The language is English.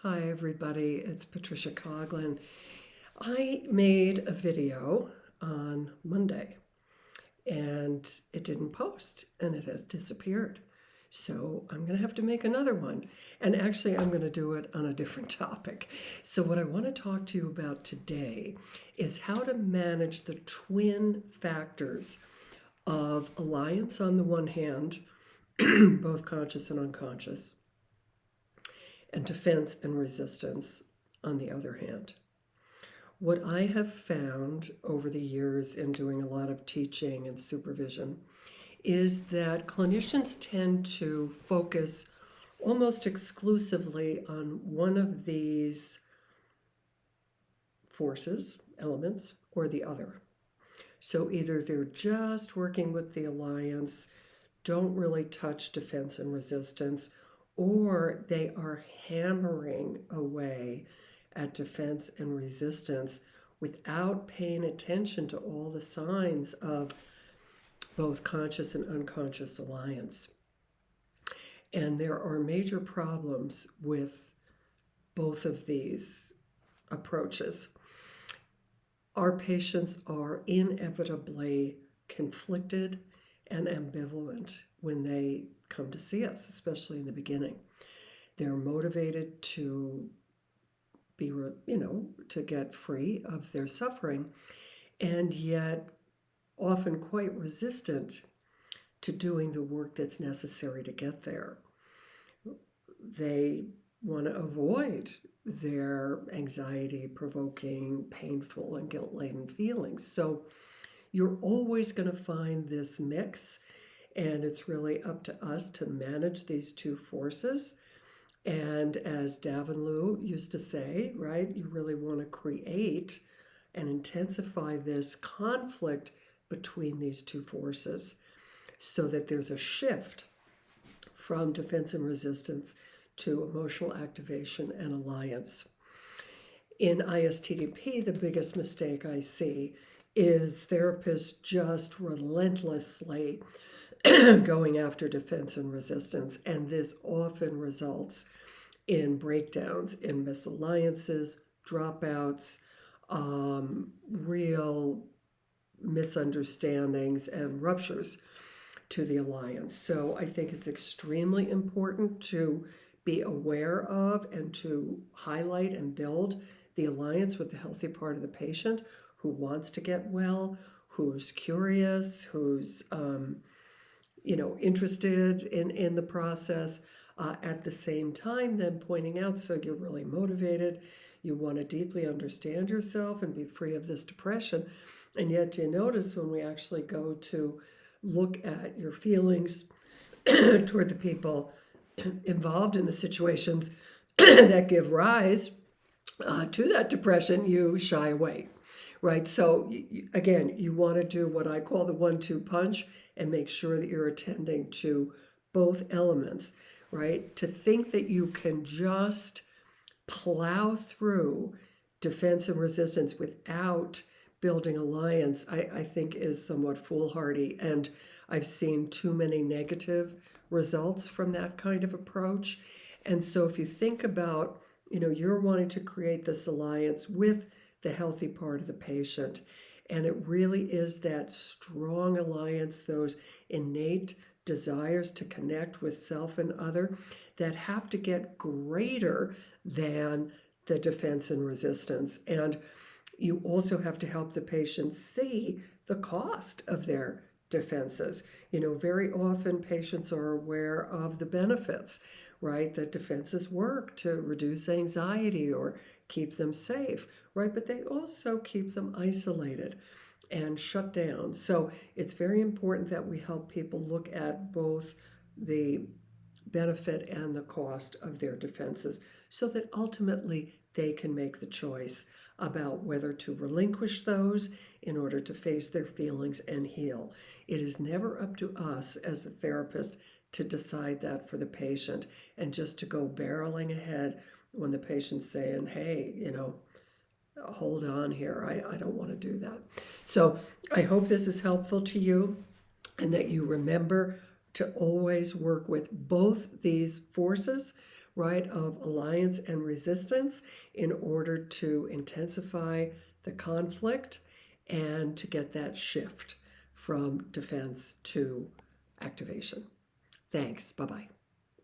Hi, everybody. It's Patricia Coughlin. I made a video on Monday and it didn't post and it has disappeared. So I'm going to have to make another one. And actually, I'm going to do it on a different topic. So, what I want to talk to you about today is how to manage the twin factors of alliance on the one hand, both conscious and unconscious, and defense and resistance on the other hand. What I have found over the years in doing a lot of teaching and supervision is that clinicians tend to focus almost exclusively on one of these forces, elements, or the other. So either they're just working with the alliance, don't really touch defense and resistance, or they are hammering away at defense and resistance without paying attention to all the signs of both conscious and unconscious alliance. And there are major problems with both of these approaches. Our patients are inevitably conflicted and ambivalent when they come to see us, especially in the beginning. They're motivated to be, to get free of their suffering, and yet often quite resistant to doing the work that's necessary to get there. They want to avoid their anxiety-provoking, painful, and guilt-laden feelings. So you're always going to find this mix, and it's really up to us to manage these two forces. And as Davin Liu used to say, right, you really want to create and intensify this conflict between these two forces so that there's a shift from defense and resistance to emotional activation and alliance. In ISTDP, the biggest mistake I see is therapists just relentlessly going after defense and resistance, and this often results in breakdowns, in misalliances, dropouts, real misunderstandings, and ruptures to the alliance. So I think it's extremely important to be aware of and to highlight and build the alliance with the healthy part of the patient who wants to get well, who's curious, who's interested in the process. At the same time, then pointing out, so you're really motivated, you want to deeply understand yourself and be free of this depression. And yet you notice when we actually go to look at your feelings toward the people involved in the situations that give rise to that depression, you shy away, right? So again, you want to do what I call the 1-2 punch and make sure that you're attending to both elements, right? To think that you can just plow through defense and resistance without building alliance, I think is somewhat foolhardy. And I've seen too many negative results from that kind of approach. And so if you think about, you're wanting to create this alliance with the healthy part of the patient, and it really is that strong alliance, those innate desires to connect with self and other that have to get greater than the defense and resistance. And you also have to help the patient see the cost of their defenses. Very often patients are aware of the benefits, right? That defenses work to reduce anxiety or keep them safe, right? But they also keep them isolated and shut down. So it's very important that we help people look at both the benefit and the cost of their defenses so that ultimately they can make the choice about whether to relinquish those in order to face their feelings and heal. It is never up to us as a therapist to decide that for the patient and just to go barreling ahead when the patient's saying, hey, hold on here, I don't want to do that. So I hope this is helpful to you and that you remember to always work with both these forces, right, of alliance and resistance in order to intensify the conflict and to get that shift from defense to activation. Thanks. Bye bye.